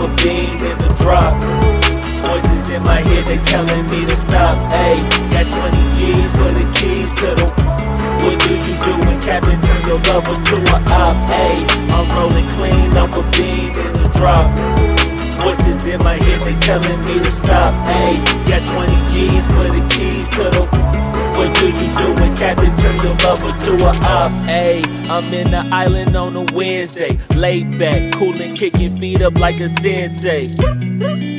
a bean in the drop. Voices in my head, they telling me to stop. Ayy, got 20 G's for the keys to the. What do you do when Captain turn your lover to a op? Ayy, I'm rolling clean off a bean in the drop. Voices in my head, they telling me to stop. Ayy, got 20 G's for the keys to the. What do you do when Captain turn your lover to a op? Ayy, I'm in the island on a Wednesday, laid back, coolin', kicking feet up like a sensei.